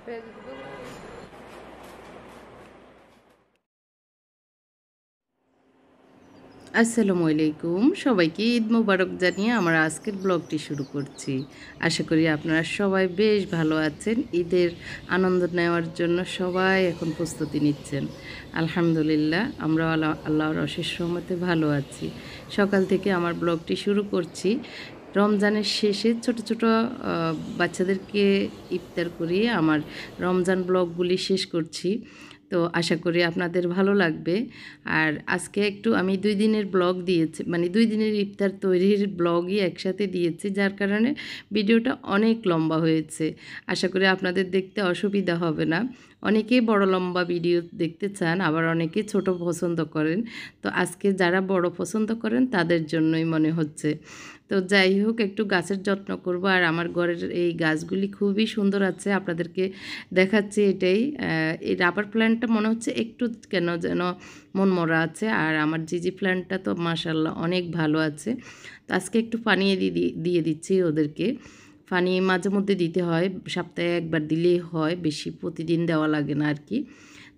আসসালামু আলাইকুম, সবাইকে ঈদ মোবারক জানিয়ে আমার আজকের ব্লগটি শুরু করছি। আশা করি আপনারা সবাই বেশ ভালো আছেন। ঈদের আনন্দ নেওয়ার জন্য সবাই এখন প্রস্তুতি নিচ্ছেন। আলহামদুলিল্লাহ, আমরা আল্লাহর অশেষ রহমতে ভালো আছি। সকাল থেকে আমার ব্লগটি শুরু করছি। রমজানের শেষে ছোট ছোট বাচ্চাদেরকে ইফতার করিয়ে আমার রমজান ব্লগগুলি শেষ করছি। তো আশা করি আপনাদের ভালো লাগবে। আর আজকে একটু আমি 2 দিনের ব্লগ দিয়েছি, মানে 2 দিনের ইফতার তৈরির ব্লগই একসাথে দিয়েছি, যার কারণে ভিডিওটা অনেক লম্বা হয়েছে। আশা করি আপনাদের দেখতে অসুবিধা হবে না। অনেকেই বড় লম্বা ভিডিও দেখতে চান, আবার অনেকে ছোট পছন্দ করেন। তো আজকে যারা বড় পছন্দ করেন তাদের জন্যই মনে হচ্ছে। তো যাই হোক, একটু গাছের যত্ন করব। আর আমার ঘরের এই গাছগুলি খুবই সুন্দর আছে, আপনাদেরকে দেখাচ্ছি এটাই। এই রাবার প্ল্যান্টটা মনে হচ্ছে একটু কেন যেন মনমরা আছে, আর আমার জিজি প্ল্যান্টটা তো মাশাআল্লাহ অনেক ভালো আছে। তো আজকে একটু পানি দিয়ে দিচ্ছি ওদেরকে। পানি মাঝে মধ্যে দিতে হয়, সপ্তাহে একবার দিলেই হয়, বেশি প্রতিদিন দেওয়া লাগে না আর কি।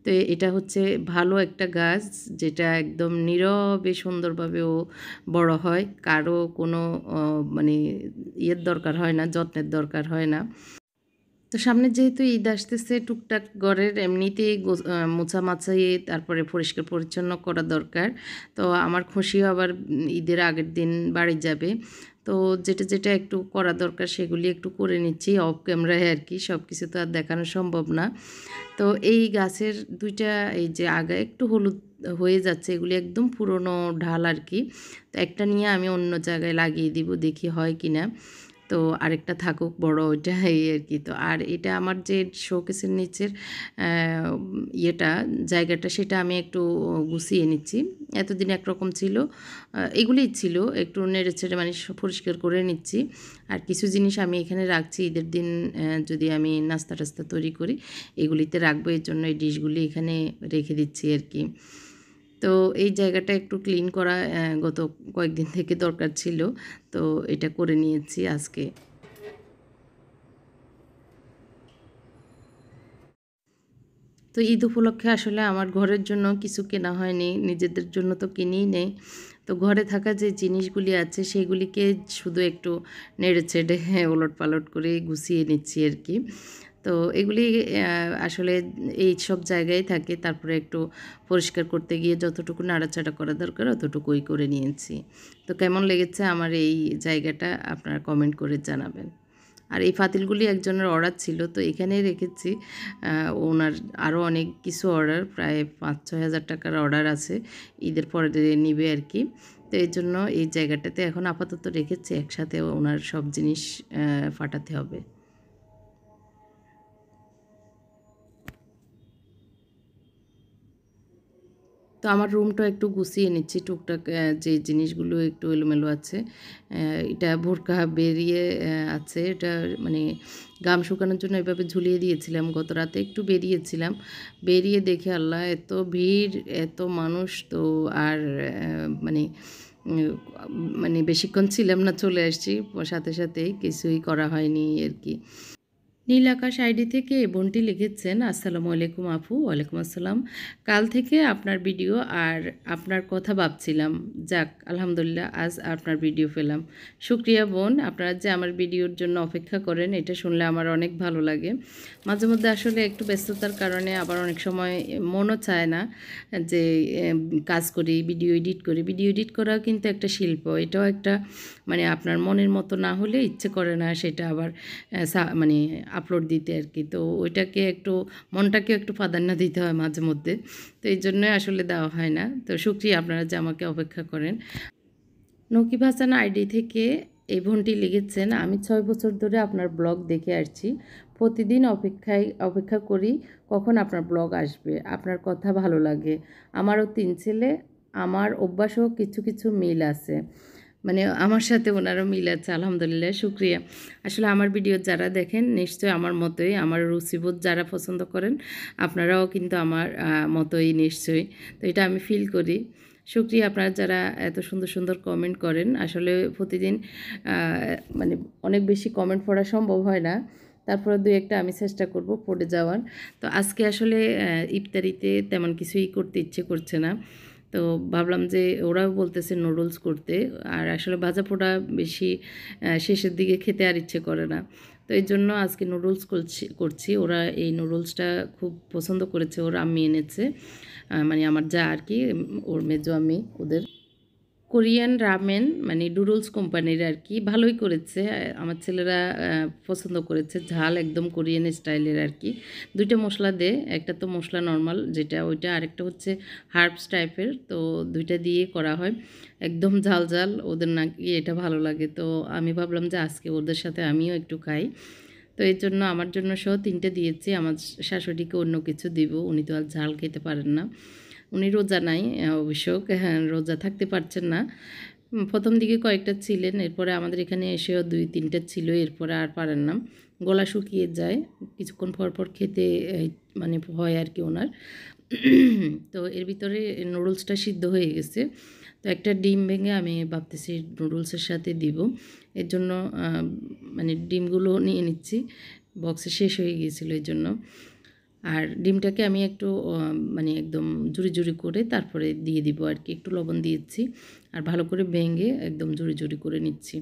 তো এটা হচ্ছে ভালো একটা গাছ, যেটা একদম নীরবে সুন্দরভাবেও বড় হয়, কারো কোনো মানে ইয়ের দরকার হয় না, যত্নের দরকার হয় না। তো সামনে যেহেতু ঈদ আসতেছে, টুকটাক ঘরের এমনিতেই মোছামাছি, তারপরে পরিষ্কার পরিচ্ছন্ন করা দরকার। তো আমার খুশিও আবার ঈদের আগের দিন বাড়ি যাবে। তো যেটা যেটা একটু করা দরকার সেগুলি একটু করে নিচ্ছি অফ ক্যামেরায় আর কি, সব কিছু তো আর দেখানো সম্ভব না। তো এই গাছের 2টা এই যে আগা একটু হলুদ হয়ে যাচ্ছে, এগুলি একদম পুরনো ঢাল আর কি। তো একটা নিয়ে আমি অন্য জায়গায় লাগিয়ে দিব, দেখি হয় কি না। তো আরেকটা থাকুক বড়, ওইটা এই আর কি। তো আর এটা আমার যে শোকেসের নিচের ইয়েটা, জায়গাটা, সেটা আমি একটু গুছিয়ে নিচ্ছি। এতদিন একরকম ছিল, এগুলিই ছিল, একটু নেড়ে ছেড়ে মানে পরিষ্কার করে নিচ্ছি। আর কিছু জিনিস আমি এখানে রাখছি, ঈদের দিন যদি আমি নাস্তা টাস্তা তৈরি করি এগুলিতে রাখবো, এর জন্য এই ডিশগুলি এখানে রেখে দিচ্ছি আর কি। তো এই জায়গাটা একটু ক্লিন করা গত কয়েকদিন থেকে দরকার ছিল, তো এটা করে নিয়েছি আজকে। তো ঈদ উপলক্ষে আসলে আমার ঘরের জন্য কিছু কেনা হয়নি, নিজেদের জন্য তো কিনেই নেই। তো ঘরে থাকা যে জিনিসগুলি আছে সেগুলিকে শুধু একটু নেড়েচেড়ে ওলটপালট করে গুছিয়ে নিচ্ছি আর কি। তো এগুলি আসলে এই সব জায়গায় থাকে, তারপরে একটু পরিষ্কার করতে গিয়ে যতটুকু নাড়াচাড়া করা দরকার অতটুকুই করে নিয়েছি। তো কেমন লেগেছে আমার এই জায়গাটা আপনারা কমেন্ট করে জানাবেন। আর এই পাতিলগুলি একজনের অর্ডার ছিল, তো এখানেই রেখেছি। ওনার আরও অনেক কিছু অর্ডার, প্রায় 5-6 হাজার টাকার অর্ডার আছে, ঈদের পরে নিবে আর কি। তো এই জন্য এই জায়গাটাতে এখন আপাতত রেখেছি, একসাথে ওনার সব জিনিস ফাটাতে হবে। তো আমার রুমটা একটু গুছিয়ে নিচ্ছি, টুকটাক যে জিনিসগুলো একটু এলোমেলো আছে। এটা বোরকা বেরিয়ে আছে, এটা মানে গাম শুকানোর জন্য এভাবে ঝুলিয়ে দিয়েছিলাম, গত রাতে একটু বেরিয়েছিলাম, বেরিয়ে দেখে আল্লাহ এত ভিড়, এত মানুষ। তো আর মানে উম, মানে বেশিক্ষণ ছিলাম না, চলে আসছি সাথে সাথেই, কিছুই করা হয়নি আর কি। নীল আকাশ আইডি থেকে বোনটি লিখেছেন, আসসালামু আলাইকুম আপু। ওয়ালাইকুম আসসালাম। কাল থেকে আপনার ভিডিও আর আপনার কথা ভাবছিলাম, যাক আলহামদুলিল্লাহ আজ আপনার ভিডিও পেলাম। শুক্রিয়া বোন, আপনারা যে আমার ভিডিওর জন্য অপেক্ষা করেন এটা শুনলে আমার অনেক ভালো লাগে। মাঝে মধ্যে আসলে একটু ব্যস্ততার কারণে আবার অনেক সময় মনও চায় না যে কাজ করি, ভিডিও এডিট করি। ভিডিও এডিট করাও কিন্তু একটা শিল্প, এটাও একটা মানে আপনার মনের মতো না হলে ইচ্ছে করে না সেটা আবার মানে আপলোড দিতে আর কি। তো ওইটাকে একটু, মনটাকে একটু প্রাধান্য দিতে হয় মাঝে মধ্যে, তো এই জন্যই আসলে দেওয়া হয় না। তো শুক্রিয়া আপনারা যে আমাকে অপেক্ষা করেন। নকিব হাসান আইডি থেকে এই বোনটি লিখেছেন, আমি 6 বছর ধরে আপনার ব্লগ দেখে আসছি, প্রতিদিন অপেক্ষা করি কখন আপনার ব্লগ আসবে, আপনার কথা ভালো লাগে। আমারও 3 ছেলে, আমার অভ্যাসও কিছু কিছু মিল আছে, মানে আমার সাথে ওনারও মিল আছে, আলহামদুলিল্লাহ শুক্রিয়া। আসলে আমার ভিডিও যারা দেখেন নিশ্চয়ই আমার মতোই, আমার রুচিবোধ যারা পছন্দ করেন আপনারাও কিন্তু আমার মতোই নিশ্চয়ই। তো এটা আমি ফিল করি। শুক্রিয়া আপনারা যারা এত সুন্দর সুন্দর কমেন্ট করেন। আসলে প্রতিদিন মানে অনেক বেশি কমেন্ট পড়া সম্ভব হয় না, তারপরে দুই একটা আমি চেষ্টা করব পড়ে যাওয়ার। তো আজকে আসলে ইফতারিতে তেমন কিছুই করতে ইচ্ছে করছে না। তো ভাবলাম যে ওরাও বলতেছে নুডলস করতে, আর আসলে ভাজা পোড়া বেশি শেষের দিকে খেতে আর ইচ্ছে করে না। তো এই জন্য আজকে নুডলস করছি। ওরা এই নুডলসটা খুব পছন্দ করেছে, ওর আম্মি এনেছে, মানে আমার যা আর কি, ওর মেজো আম্মি ওদের। কোরিয়ান রামেন মানে নুডলস কোম্পানির আর কি, ভালোই করেছে। আমার ছেলেরা পছন্দ করেছে, ঝাল একদম কোরিয়ান স্টাইলের আর কি। দুইটা মশলা দে, একটা তো মশলা নর্মাল যেটা ওইটা, আরেকটা হচ্ছে হার্বস টাইপের, তো দুইটা দিয়ে করা হয় একদম ঝাল ঝাল। ওদের নাকি এটা ভালো লাগে, তো আমি ভাবলাম যে আজকে ওদের সাথে আমিও একটু খাই। তো এই জন্য আমার জন্য সহ 3টে দিয়েছি, আমার শাশুড়িকে অন্য কিছু দিব, উনি তো আর ঝাল খেতে পারেন না। উনি রোজা নাই অবশ্য, হ্যাঁ রোজা থাকতে পারছেন না। প্রথম দিকে কয়েকটা ছিলেন, এরপরে আমাদের এখানে এসেও 2-3টা ছিল, এরপরে আর পারেন না, গলা শুকিয়ে যায় কিছুক্ষণ পর পর খেতে, মানে হয় আর কি ওনার। তো এর ভিতরে নুডলসটা সিদ্ধ হয়ে গেছে, তো একটা ডিম ভেঙে আমি ভাবতেছি নুডলসের সাথে দিব। এর জন্য মানে ডিমগুলো নিয়ে নিচ্ছি, বক্সে শেষ হয়ে গিয়েছিলো এই জন্য। আর ডিমটাকে আমি একটু মানে একদম জুড়ি জুড়ি করে তারপরে দিয়ে দিব আর কি, একটু লবণ দিয়েছি আর ভালো করে ভেঙে একদম জুড়ি জুড়ি করে নিচ্ছি।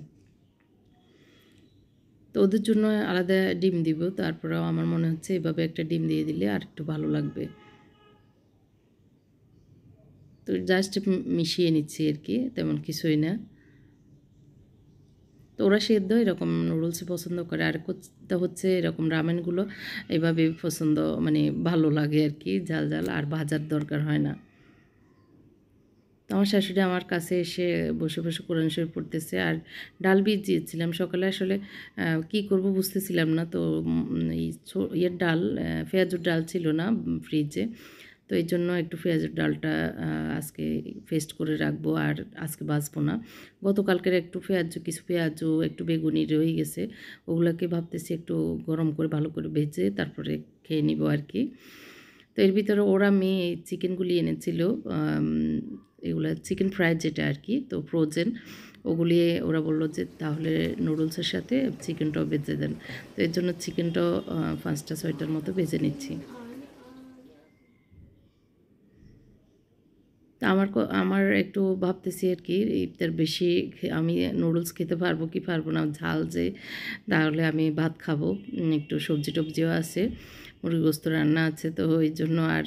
তো ওদের জন্য আলাদা ডিম দিব, তারপরেও আমার মনে হচ্ছে এভাবে একটা ডিম দিয়ে দিলে আর একটু ভালো লাগবে। তো জাস্ট মিশিয়ে নিচ্ছি আর কি, তেমন কিছুই না। তো ওরা সেদ্ধ এরকম নুডলসই পছন্দ করে, আর কোথা হচ্ছে এরকম রামেনগুলো এভাবে পছন্দ, মানে ভালো লাগে আর কি, ঝাল ঝাল, আর ভাজার দরকার হয় না। তো আমার শাশুড়ি আমার কাছে এসে বসে বসে কোরআন শরীফ পড়তেছে, আর ডাল ভিজিয়েছিলাম সকালে, আসলে কি করব বুঝতেছিলাম না। তো এই ইয়ের ডাল, পেঁয়াজুর ডাল ছিল না ফ্রিজে, তো এই জন্য একটু পেঁয়াজের ডালটা আজকে পেস্ট করে রাখবো, আর আজকে ভাজবো না। গতকালকের একটু কিছু পেঁয়াজু একটু বেগুনি রয়ে গেছে, ওগুলোকে ভাবতেছি একটু গরম করে ভালো করে ভেজে তারপরে খেয়ে নিব আর কি। তো এর ভিতরে ওরা মেয়ে চিকেনগুলি এনেছিল, এগুলো চিকেন ফ্রাই যেটা আর কি, তো ফ্রোজেন ওগুলি। ওরা বললো যে তাহলে নুডলসের সাথে চিকেনটাও ভেজে দেন, তো এর জন্য চিকেনটাও 5টা-6টার মতো ভেজে নিচ্ছি। তা আমার একটু ভাবতেছি আর কি, ইফতার বেশি আমি নুডলস খেতে পারবো কি পারবো না, ঝাল যে, তাহলে আমি ভাত খাবো। একটু সবজি টবজিও আছে, মুরগি গোস্ত রান্না আছে, তো ওই জন্য আর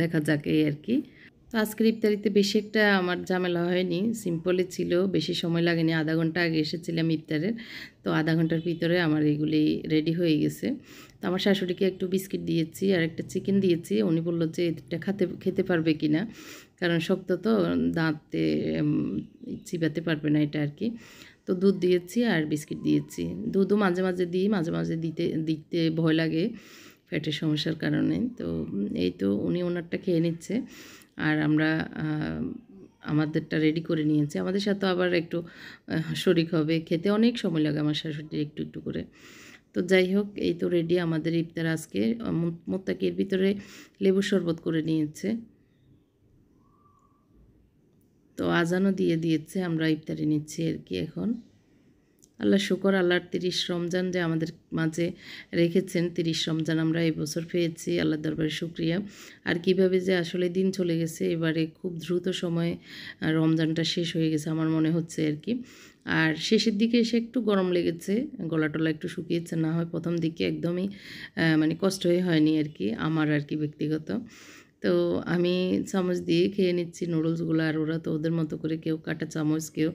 দেখা যাক এই আর কি। তো আজকের ইফতারিতে বেশি একটা আমার ঝামেলা হয়নি, সিম্পলই ছিল, বেশি সময় লাগেনি। আধা ঘন্টা আগে এসেছিলাম ইফতারের, তো আধা ঘন্টার ভিতরে আমার এগুলি রেডি হয়ে গেছে। তো আমার শাশুড়িকে একটু বিস্কিট দিয়েছি আর একটা চিকেন দিয়েছি, উনি বললো যে এটা খেতে পারবে কি না, কারণ শক্ত তো, দাঁতে চিবাতে পারবে না এটা আর কি। তো দুধ দিয়েছি আর বিস্কিট দিয়েছি, দুধও মাঝে মাঝে দিই, মাঝে মাঝে দিতে ভয় লাগে ফ্যাটের সমস্যার কারণে। তো এই তো উনি ওনারটা খেয়ে নিচ্ছে, আর আমরা আমাদেরটা রেডি করে নিয়েছি। আমাদের সাথে আবার একটু শরিক হবে, খেতে অনেক সময় লাগে আমার শাশুড়ির একটু একটু করে। তো যাই হোক, এই তো রেডি আমাদের ইফতার আজকে। মোত্তাকির ভিতরে লেবুর শরবত করে নিয়েছে, তো আজানও দিয়ে দিয়েছে, আমরা ইফতারি নিচ্ছি আর কি এখন। আল্লাহ শুকর, আল্লাহর 30 রমজান যে আমাদের মাঝে রেখেছেন, 30 রমজান আমরা এই বছর পেয়েছি, আল্লাহর দরবারে শুকরিয়া। আর কিভাবে যে আসলে দিন চলে গেছে, এবারে খুব দ্রুত সময়ে রমজানটা শেষ হয়ে গেছে আমার মনে হচ্ছে আর কি। আর শেষের দিকে এসে একটু গরম লেগেছে, গলা টলা একটু শুকিয়েছে, না হয় প্রথম দিকে একদমই মানে কষ্ট হয়নি আর কি, আমার আর কি ব্যক্তিগত। তো আমি চামচ দিয়ে খেয়ে নিচ্ছি নুডলসগুলো, আর ওরা তো ওদের মতো করে কেউ কাঁটা চামচ, কেউ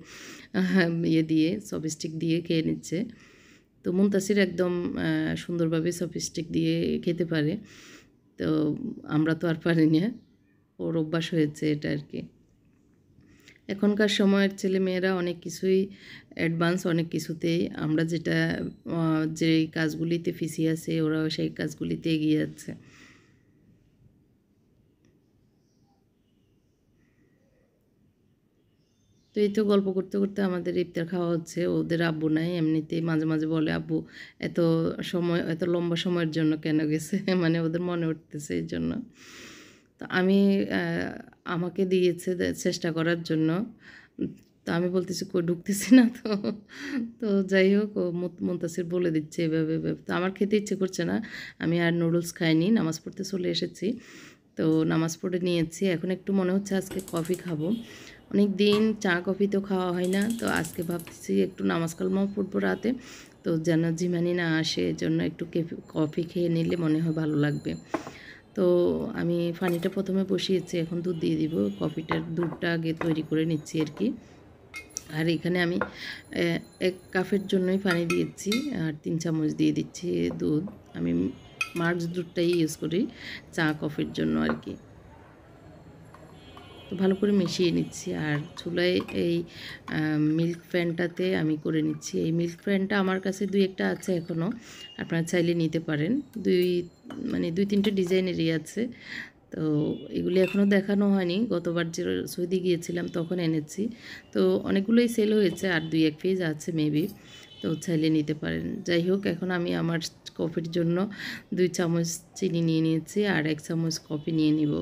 ইয়ে দিয়ে চপস্টিক দিয়ে খেয়ে নিচ্ছে। তো মুনতাসির একদম সুন্দরভাবে চপস্টিক দিয়ে খেতে পারে, তো আমরা তো আর পারি না, ওর অভ্যাস হয়েছে এটা আর কি। এখনকার সময়ের ছেলেমেয়েরা অনেক কিছুই অ্যাডভান্স, অনেক কিছুতেই। আমরা যেটা যে কাজগুলিতে পিছিয়ে আছে, ওরাও সেই কাজগুলিতে এগিয়ে যাচ্ছে। তো এই তো গল্প করতে করতে আমাদের ইফতার খাওয়া হচ্ছে। ওদের আব্বু নাই, এমনিতেই মাঝে মাঝে বলে আব্বু এত সময়, এত লম্বা সময়ের জন্য কেন গেছে, মানে ওদের মনে উঠতেছে এই জন্য। তো আমি আমাকে দিয়েছে চেষ্টা করার জন্য, তো আমি বলতেছি কই ঢুকতেছি না তো। তো যাই হোক ও মুনতাসির বলে দিচ্ছে এভাবে এভাবে। তো আমার খেতে ইচ্ছে করছে না, আমি আর নুডলস খাইনি, নামাজ পড়তে চলে এসেছি। তো নামাজ পড়ে নিয়েছি, এখন একটু মনে হচ্ছে আজকে কফি খাবো। অনেক দিন চা কফি তো খাওয়া হয় না, তো আজকে ভাবতেছি একটু নামাজ কালমাও পড়বো রাতে, তো যেন ঝিমানি না আসে এজন্য একটু কফি খেয়ে নিলে মনে হয় ভালো লাগবে। তো আমি পানিটা প্রথমে বসিয়েছি, এখন দুধ দিয়ে দিব। কফিটার দুধটা আগে তৈরি করে নিচ্ছি আর কি। আর এখানে আমি 1 কাপের জন্যই পানি দিয়েছি, আর 3 চামচ দিয়ে দিচ্ছি দুধ। আমি মার্স দুধটাই ইউজ করি চা কফির জন্য আর কি। তো ভালো করে মিশিয়ে নিচ্ছি, আর চুলায় এই মিল্ক ফ্যানটাতে আমি করে নিচ্ছি। এই মিল্ক ফ্যানটা আমার কাছে 2-1টা আছে এখনও, আপনারা চাইলে নিতে পারেন। মানে 2-3টে ডিজাইনেরই আছে। তো এগুলি এখনও দেখানো হয়নি, গতবার যে সৌদি গিয়েছিলাম তখন এনেছি। তো অনেকগুলোই সেল হয়েছে, আর 2-1 পিস আছে মেবি, তো চাইলে নিতে পারেন। যাই হোক, এখন আমি আমার কফির জন্য 2 চামচ চিনি নিয়ে নিয়েছি, আর 1 চামচ কফি নিয়ে নিব।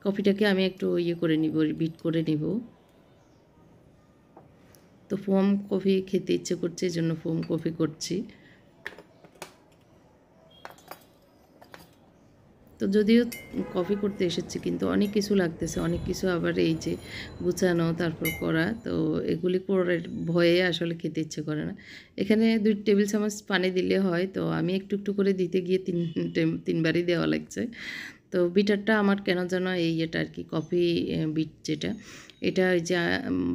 কফিটাকে আমি একটু করে নিব, বিট করে নিব। তো ফোম কফি খেতে ইচ্ছে করছে, এই জন্য ফোম কফি করছি। তো যদিও কফি করতে এসেছি, কিন্তু অনেক কিছু লাগতেছে, অনেক কিছু আবার এই যে গুছানো তারপর করা, তো এগুলি করার ভয়ে আসলে খেতে ইচ্ছে করে না। এখানে 2 টেবিল চামচ পানি দিলে হয়, তো আমি একটু একটু করে দিতে গিয়ে 3বারই দেওয়া লাগছে। তো বিটারটা আমার কেন যেন এটা আর কি কফি বিট যেটা, এটা ওই যে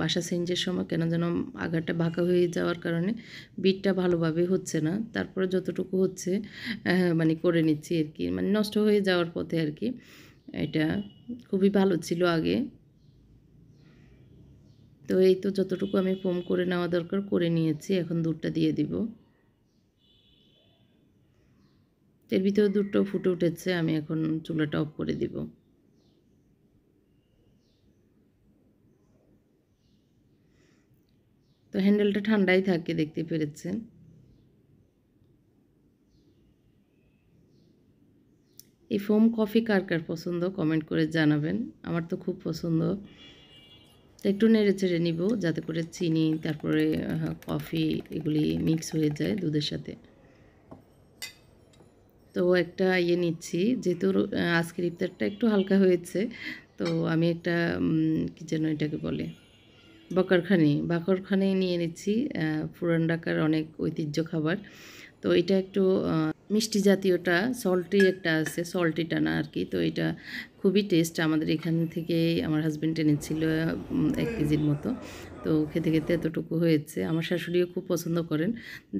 বাসা চেঞ্জের সময় কেন যেন আগাটা বাঁকা হয়ে যাওয়ার কারণে বিটটা ভালোভাবে হচ্ছে না। তারপরে যতটুকু হচ্ছে মানে করে নিচ্ছি আর কি, মানে নষ্ট হয়ে যাওয়ার পথে আর কি। এটা খুবই ভালো ছিল আগে। তো এই তো যতটুকু আমি ফোম করে নেওয়া দরকার করে নিয়েছি, এখন দুধটা দিয়ে দিব। এর ভিতরে দুধটাও ফুটে উঠেছে, আমি এখন চুলাটা অফ করে দিব। তো হ্যান্ডেলটা ঠান্ডাই থাকে, দেখতে পেরেছেন। এই ফোম কফি কার কার পছন্দ কমেন্ট করে জানাবেন, আমার তো খুব পছন্দ। তো একটু নেড়ে চেড়ে নিব যাতে করে চিনি তারপরে কফি এগুলি মিক্স হয়ে যায় দুধের সাথে। তো একটা নিচ্ছি, যেহেতু আজকের ইফতারটা একটু হালকা হয়েছে, তো আমি একটা কী যেন এটাকে বলে, বাকরখানি নিয়ে নিচ্ছি। পুরান ঢাকার অনেক ঐতিহ্য খাবার। তো এটা একটু মিষ্টি জাতীয়টা, সল্টি একটা আছে, সল্টিটা না আর কি। তো এটা খুবই টেস্ট, আমাদের এখান থেকে আমার হাজব্যান্ড এনেছিল 1 কেজির মতো। তো খেতে খেতে এতটুকু হয়েছে। আমার শাশুড়িও খুব পছন্দ করেন,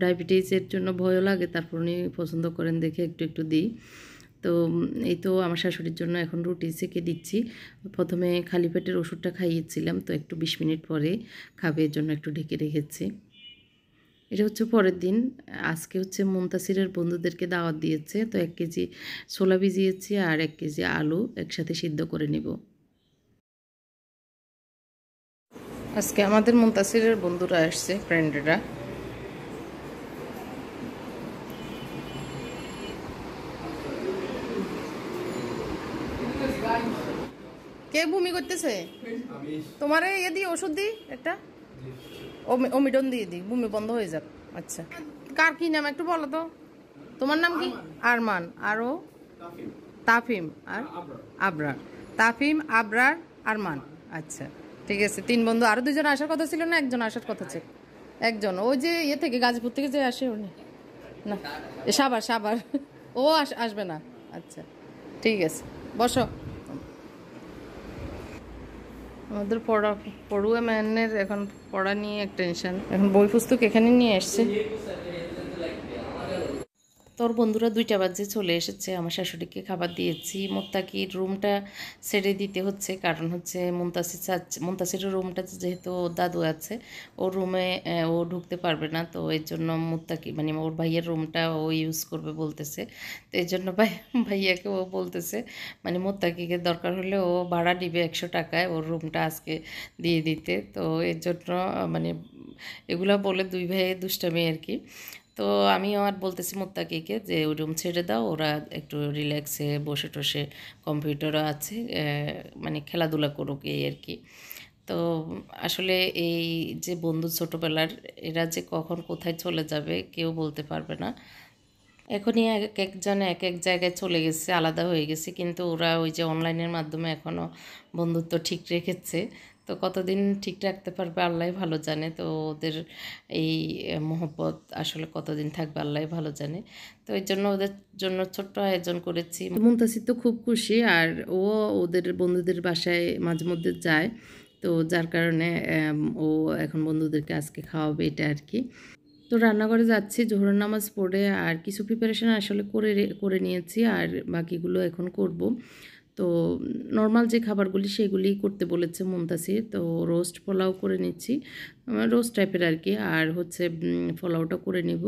ডায়াবেটিসের জন্য ভয়ও লাগে, তারপর উনি পছন্দ করেন দেখে একটু একটু দিই। তো এই তো আমার শাশুড়ির জন্য এখন রুটি সেঁকে দিচ্ছি। প্রথমে খালি পেটের ওষুধটা খাইয়েছিলাম, তো একটু 20 মিনিট পরে খাবে, এর জন্য একটু ঢেকে রেখেছি। এটা হচ্ছে পরের দিন। আজকে হচ্ছে মুনতাসিরের বন্ধুদেরকে দাওয়াত দিয়েছে, তো 1 কেজি ছোলা ভিজিয়েছি আর 1 কেজি আলু একসাথে সিদ্ধ করে নিব। আজকে আমাদের মুনতাসিরের বন্ধুরা আসছে, ফ্রেন্ডরা। কে ভূমি করতেছে? তোমার দিয়ে ওষুধ দিই একটা, ওমিডন দিয়ে দিই, ভূমি বন্ধ হয়ে যাক। আচ্ছা, কার কি নাম একটু বলো তো? তোমার নাম কি? আরমান। আরও তাফিম আর আবরার। তাফিম, আবরার, আরমান। আচ্ছা ঠিক আছে, 3 বন্ধু। আরও 2জন আসার কথা ছিল না? একজন আসার কথা ছিল। একজন ওই যে থেকে গাজীপুর থেকে যে আসে উনি, না সাবার ও আসবে না। আচ্ছা ঠিক আছে, বসো। আমাদের পড়ুয়া ম্যানের এখন পড়া নিয়ে এক টেনশন, এখন বই পুস্তক এখানে নিয়ে আসছে। তোর বন্ধুরা 2টা বাজে চলে এসেছে, আমার শাশুড়িকে খাবার দিয়েছি। মোত্তাকির রুমটা ছেড়ে দিতে হচ্ছে, কারণ হচ্ছে মুনতাসিরের রুমটা যেহেতু দাদু আছে, ওর রুমে ও ঢুকতে পারবে না, তো এর জন্য মুত্তাকি মানে ওর ভাইয়ের রুমটা ও ইউজ করবে বলতেছে। তো এই জন্য ভাইয়াকে ও বলতেছে মানে মুত্তাকিকে দরকার হলে ও ভাড়া দিবে 100 টাকায় ওর রুমটা আজকে দিয়ে দিতে। তো এর জন্য মানে এগুলা বলে 2 ভাইয়ে দুষ্টামি আর কি। তো আমি আর বলতেছি মুত্তাকিকে যে ওই রুম ছেড়ে দাও, ওরা একটু রিল্যাক্সে বসে টসে, কম্পিউটারও আছে, মানে খেলাধুলা করুক এই আর কি। তো আসলে এই যে বন্ধু ছোটোবেলার, এরা যে কখন কোথায় চলে যাবে কেউ বলতে পারবে না। এখনই এক একজন এক এক জায়গায় চলে গেছে, আলাদা হয়ে গেছে, কিন্তু ওরা ওই যে অনলাইনের মাধ্যমে এখনও বন্ধুত্ব ঠিক রেখেছে। তো কতদিন ঠিক রাখতে পারবে আল্লাহই ভালো জানে। তো ওদের এই মহব্বত আসলে কতদিন থাকবে আল্লাহই ভালো জানে। তো এই জন্য ওদের জন্য ছোট্ট আয়োজন করেছি। মুনতাসির তো খুব খুশি, আর ও ওদের বন্ধুদের বাসায় মাঝে মধ্যে যায়। তো যার কারণে ও এখন বন্ধুদেরকে আজকে খাওয়াবে, এটা আর কি। তো রান্নাঘরে যাচ্ছি জোহরের নামাজ পড়ে, আর কিছু প্রিপারেশন আসলে করে নিয়েছি, আর বাকিগুলো এখন করব। তো নর্মাল যে খাবারগুলি সেগুলিই করতে বলেছে মুনতাসির। তো রোস্ট পোলাও করে নিচ্ছি, রোস্ট টাইপের আর কি। আর হচ্ছে পোলাওটা করে নিব।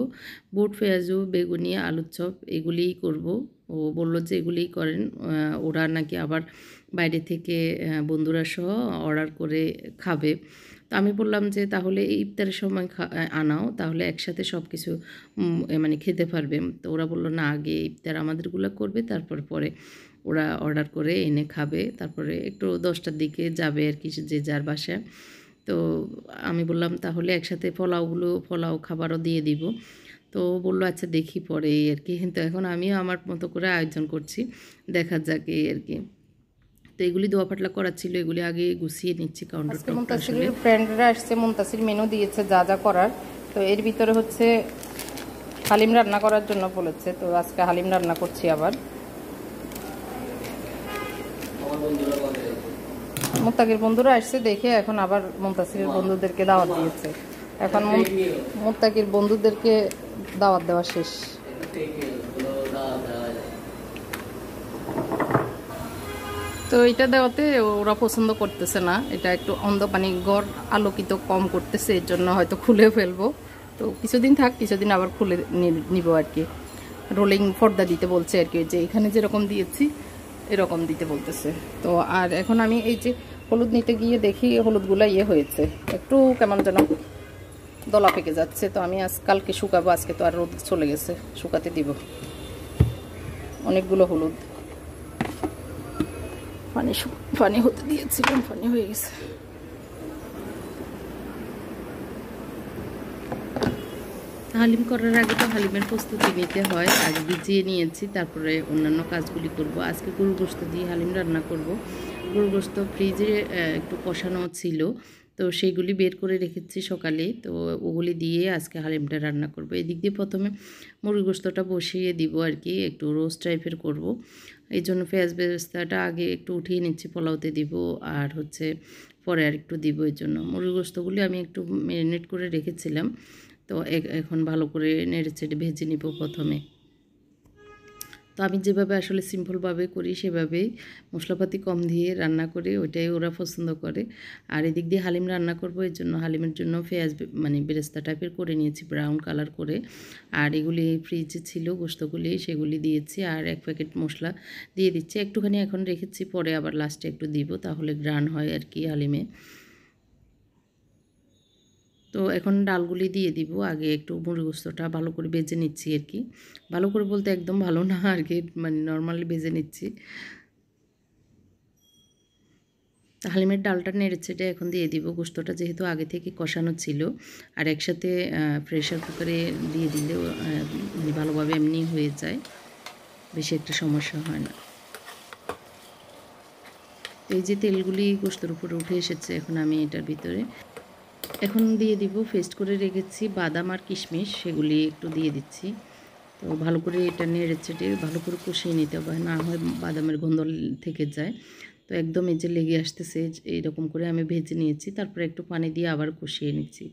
বুট, পেঁয়াজু, বেগুনি, আলুর চপ এগুলিই করব। ও বলল যে এগুলিই করেন। ওরা নাকি আবার বাইরে থেকে বন্ধুরা সহ অর্ডার করে খাবে। তো আমি বললাম যে তাহলে ইফতারের সময় আনাও, তাহলে একসাথে সব কিছু মানে খেতে পারবে। তো ওরা বললো না, আগে ইফতার আমাদেরগুলো করবে, তারপরে পরে ওরা অর্ডার করে এনে খাবে। তারপরে একটু 10টার দিকে যাবে আর কি যে যার বাসায়। তো আমি বললাম তাহলে একসাথে পোলাও খাবারও দিয়ে দিব। তো বললো আচ্ছা দেখি পরে, এই আর কি। কিন্তু এখন আমিও আমার মতো করে আয়োজন করছি, দেখা যাক এই আর কি। তো এগুলি দোয়া পাটলা করার ছিল, এগুলি আগে গুছিয়ে নিচ্ছি কাউন্টার টপটা। মুনতাসিরের ফ্রেন্ডরা আসছে, মুনতাসির মেনু দিয়েছে যা যা করার। তো এর ভিতরে হচ্ছে হালিম রান্না করার জন্য বলেছে। তো আজকে হালিম রান্না করছি আবার। মুত্তাকির বন্ধুরা আসছে দেখে এখন আবার মুনতাসিরের বন্ধুদেরকে দাওয়াত দিয়েছে। এখন মুত্তাকির বন্ধুদেরকে দাওয়াত দেওয়া শেষ। তো এটা দেওয়াতে ওরা পছন্দ করতেছে না, এটা একটু মানে গড় আলোকিত কম করতেছে, এর জন্য হয়তো খুলে ফেলবো। তো কিছুদিন থাক, কিছুদিন আবার খুলে নিব আর কি। রোলিং পর্দা দিতে বলছে আর কি, যে এখানে যেরকম দিয়েছি এরকম দিতে বলতেছে। তো আর এখন আমি এই যে হলুদ নিতে গিয়ে দেখি হলুদগুলো হয়েছে, একটু কেমন যেন দলা পেকে যাচ্ছে। তো আমি কালকে শুকাবো, আজকে তো আর রোদ চলে গেছে, শুকাতে দিব। অনেকগুলো হলুদ পানি হতে দিয়েছিলাম, পানি হয়ে গেছে। হালিম করার আগে তো হালিমের প্রস্তুতি নিতে হয়, আগে ভিজিয়ে নিয়েছি, তারপরে অন্যান্য কাজগুলি করব। আজকে গরুর গোশত দিয়ে হালিম রান্না করব। গরুর গোশত ফ্রিজে একটু কষানো ছিল, তো সেইগুলি বের করে রেখেছি সকালে। তো ওগুলি দিয়ে আজকে হালিমটা রান্না করব। এদিক দিয়ে প্রথমে মুরগির গোশতটা বসিয়ে দিব আর কি, একটু রোস্ট টাইপের করব। এই জন্য পেঁয়াজ বেরেস্তাটা আগে একটু উঠিয়ে নিচ্ছি, পোলাওতে দিব, আর হচ্ছে পরে আর একটু দিব। এই জন্য মুরগির গোশতগুলি আমি একটু ম্যারিনেট করে রেখেছিলাম। তো এখন ভালো করে নেড়েচেড়ে ভেজে নিব প্রথমে। তো আমি যেভাবে আসলে সিম্পলভাবে করি সেভাবেই মশলাপাতি কম দিয়ে রান্না করে, ওইটাই ওরা পছন্দ করে। আর এদিক দিয়ে হালিম রান্না করব, এর জন্য হালিমের জন্য পেঁয়াজ মানে বেরেস্তা টাইপের করে নিয়েছি, ব্রাউন কালার করে। আর এগুলি ফ্রিজে ছিল গোশতগুলি, সেগুলি দিয়েছি, আর 1 প্যাকেট মশলা দিয়ে দিচ্ছি। একটুখানি এখন রেখেছি, পরে আবার লাস্টে একটু দিব, তাহলে গ্রান হয় আর কি হালিমে। তো এখন ডালগুলি দিয়ে দিব। আগে একটু মুরগি গোশতটা ভালো করে ভেজে নিচ্ছি আর কি, ভালো করে বলতে একদম ভালো না আর কি, মানে নর্মালি ভেজে নিচ্ছি। হালিমের ডালটা নেড়েচেড়ে এখন দিয়ে দিব। গোশতটা যেহেতু আগে থেকে কষানো ছিল, আর একসাথে প্রেশার কুকারে দিয়ে দিলেও মানে ভালোভাবে এমনি হয়ে যায়, বেশি একটা সমস্যা হয় না। এই যে তেলগুলি গোশতের উপরে উঠে এসেছে, এখন আমি এটার ভিতরে এখন দিয়ে দিব পেস্ট করে রেখেছি বাদাম আর কিশমিশ, সেগুলি একটু দিয়ে দিচ্ছি। তো ভালো করে এটা নেড়েচেড়ে ভালো করে কষিয়ে নিতে হবে, না হয় বাদামের গন্ধ থেকে যায়। তো একদম এই যে লেগে আসতেছে, এইরকম করে আমি ভেজে নিয়েছি। তারপরে একটু পানি দিয়ে আবার কষিয়ে নিচ্ছি।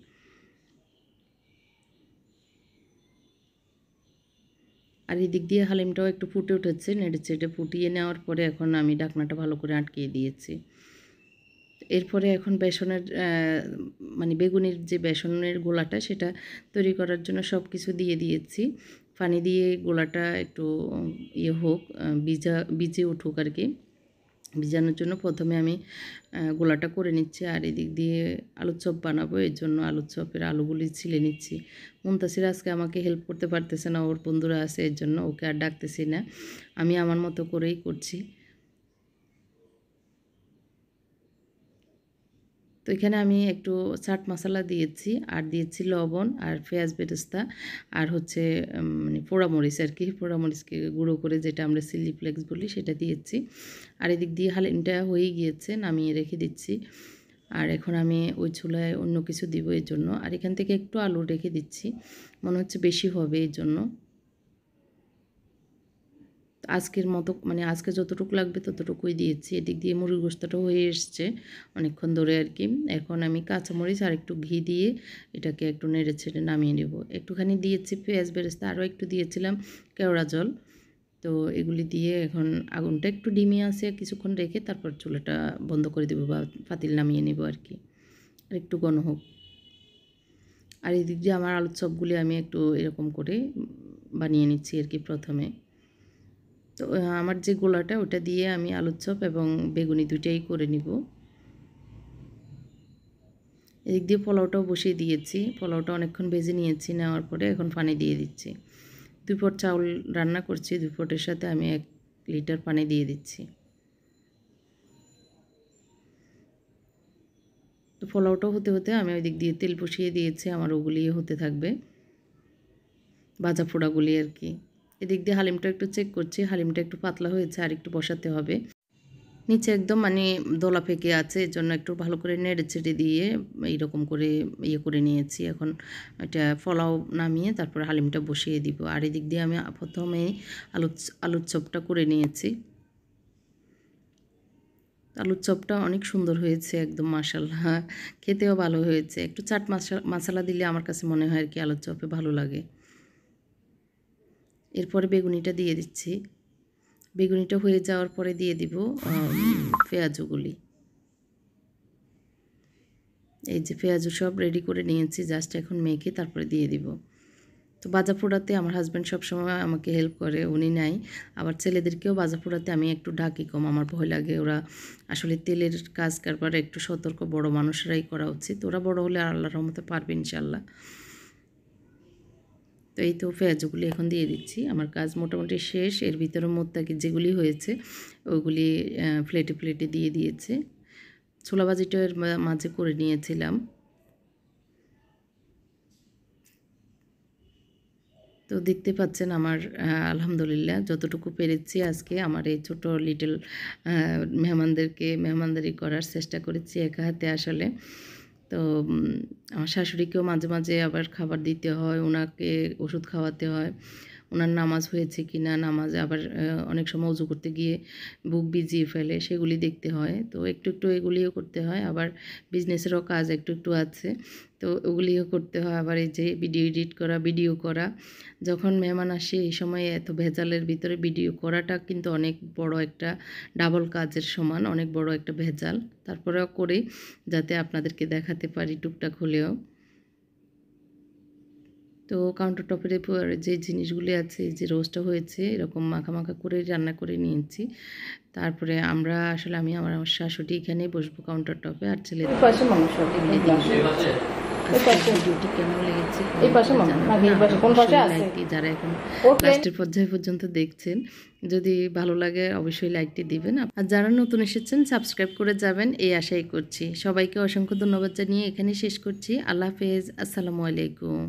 আর এদিক দিয়ে হালিমটাও একটু ফুটে উঠেছে, নেড়েচেড়ে ফুটিয়ে নেওয়ার পরে এখন আমি ঢাকনাটা ভালো করে আটকিয়ে দিয়েছি। এরপরে এখন বেসনের মানে বেগুনির যে বেসনের গোলাটা, সেটা তৈরি করার জন্য সব কিছু দিয়ে দিয়েছি। পানি দিয়ে গোলাটা একটু হোক, ভিজে উঠুক আর কি। ভিজানোর জন্য প্রথমে আমি গোলাটা করে নিচ্ছি। আর এদিক দিয়ে আলুর চপ বানাবো, এর জন্য আলুর চপের আলুগুলি ছিলে নিচ্ছি। মুনতাসির আজকে আমাকে হেল্প করতে পারতেছে না, ওর বন্ধুরা আছে, এর জন্য ওকে আর ডাকতেছি না, আমি আমার মতো করেই করছি। তো এখানে আমি একটু চাট মশলা দিয়েছি আর দিয়েছি লবণ আর পেঁয়াজ বেরেস্তা আর হচ্ছে মানে পোড়ামরিচ আর কি, পোড়ামরিচকে গুঁড়ো করে যেটা আমরা চিলি ফ্লেক্স বলি সেটা দিয়েছি। আর এদিক দিয়ে হালিমটা হয়ে গিয়েছে, নামিয়ে রেখে দিচ্ছি। আর এখন আমি ওই চুলায় অন্য কিছু দিব এই জন্য। আর এখান থেকে একটু আলু রেখে দিচ্ছি, মনে হচ্ছে বেশি হবে এই জন্য। আজকের মতো মানে আজকে যতটুকু লাগবে ততটুকুই দিয়েছি। এদিক দিয়ে মুরগির গোশতটা হয়ে এসছে অনেকক্ষণ ধরে আর কি। এখন আমি কাঁচামরিচ আর একটু ঘি দিয়ে এটাকে একটু নেড়ে ছেড়ে নামিয়ে নেব। একটুখানি দিয়েছি পেঁয়াজ বেরেস্তা, আরও একটু দিয়েছিলাম কেওড়া জল। তো এগুলি দিয়ে এখন আগুনটা একটু ডিমে আছে, কিছুক্ষণ রেখে তারপর চুলাটা বন্ধ করে দেবো বা পাতিল নামিয়ে নেব আর কি, আর একটু ঘন হোক। আর এদিক দিয়ে আমার আলুর চপগুলি আমি একটু এরকম করে বানিয়ে নিচ্ছি আর কি প্রথমে। তো আমার যে গোলাটা ওটা দিয়ে আমি আলুর চপ এবং বেগুনি দুইটাই করে নিব। এদিক দিয়ে পোলাওটাও বসিয়ে দিয়েছি, পোলাওটা অনেকক্ষণ ভেজে নিয়েছি, নেওয়ার পরে এখন পানি দিয়ে দিচ্ছি। 2 পট চাউল রান্না করছি, 2 পটের সাথে আমি 1 লিটার পানি দিয়ে দিচ্ছি। তো পোলাওটাও হতে হতে আমি ওই দিক দিয়ে তেল বসিয়ে দিয়েছি, আমার ওগুলি হতে থাকবে, ভাজা পোড়াগুলি আর কি। এদিক দিয়ে হালিমটা একটু চেক করছি, হালিমটা একটু পাতলা হয়েছে, আর একটু বসাতে হবে। নিচে একদম মানে দলা পেকে আছে, এর জন্য একটু ভালো করে নেড়ে চেড়ে দিয়ে এইরকম করে ইয়ে করে নিয়েছি। এখন এটা পোলাও নামিয়ে তারপর হালিমটা বসিয়ে দিব। আর এদিক দিয়ে আমি প্রথমে আলুর চপটা করে নিয়েছি। আলুর চপটা অনেক সুন্দর হয়েছে একদম, মাশাআল্লাহ, খেতেও ভালো হয়েছে। একটু চাট মশলা দিলে আমার কাছে মনে হয় আর কি আলুর চপে ভালো লাগে। এরপরে বেগুনিটা দিয়ে দিচ্ছি। বেগুনিটা হয়ে যাওয়ার পরে দিয়ে দিব পেঁয়াজগুলি। এই যে পেঁয়াজও সব রেডি করে নিয়েছি, জাস্ট এখন মেখে তারপরে দিয়ে দিব। তো ভাজা পোড়াতে আমার হাজব্যান্ড সবসময় আমাকে হেল্প করে, উনি নাই। আবার ছেলেদেরকেও ভাজা পোড়াতে আমি একটু ঢাকি কম, আমার ভয় লাগে। ওরা আসলে তেলের কাজ কারবারে একটু সতর্ক, বড় মানুষরাই করা উচিত। ওরা বড় হলে আল্লাহর রহমতে পারবে ইনশাল্লাহ। তো এই তো পেঁয়াজগুলি এখন দিয়ে দিচ্ছি। আমার কাজ মোটামুটি শেষ। এর ভিতরে মোত্তাকি যেগুলি হয়েছে ওগুলি প্লেটে প্লেটে দিয়ে দিয়েছে। ছোলা ভাজিটা এর মাঝে করে নিয়েছিলাম। তো দেখতে পাচ্ছেন আমার আলহামদুলিল্লাহ যতটুকু পেরেছি আজকে আমার এই ছোট লিটল মেহমানদারি করার চেষ্টা করেছি একা হাতে আসলে। তো আমার শাশুড়িকেও মাঝে মাঝে আবার খাবার দিতে হয়, ওনাকে ওষুধ খাওয়াতে হয়, ওনার নামাজ হয়েছে কি না, নামাজে আবার অনেক সময় উজু করতে গিয়ে বুক ভিজিয়ে ফেলে, সেগুলি দেখতে হয়। তো একটু একটু এগুলিও করতে হয়, আবার বিজনেসেরও কাজ একটু একটু আছে, তো ওগুলিও করতে হয়। আবার এই যে ভিডিও এডিট করা, ভিডিও করা, যখন মেহমান আসে এই সময় এত ভেজালের ভিতরে ভিডিও করাটা কিন্তু অনেক বড় একটা ডাবল কাজের সমান, অনেক বড় একটা ভেজাল। তারপরেও করি যাতে আপনাদেরকে দেখাতে পারি টুকটাক হলেও। তো কাউন্টার টপের উপর যে জিনিসগুলি আছে, যে রোস্টটা হয়েছে এরকম মাখা মাখা করে রান্না করে নিয়েছি। তারপরে আমরা আসলে আমি আমার শাশুড়ি এখানেই বসবো কাউন্টার টপে, আর ছেলেদের টেবিলে দিয়ে দিচ্ছি। ভিডিওটি কেমন লেগেছে যারা এখন লাস্টের পর্যায় পর্যন্ত দেখছেন, যদি ভালো লাগে অবশ্যই লাইকটি দিবেন। আর যারা নতুন এসেছেন সাবস্ক্রাইব করে যাবেন এই আশাই করছি। সবাইকে অসংখ্য ধন্যবাদ জানিয়ে এখানে শেষ করছি। আল্লাহ হাফেজ, আসসালামু আলাইকুম।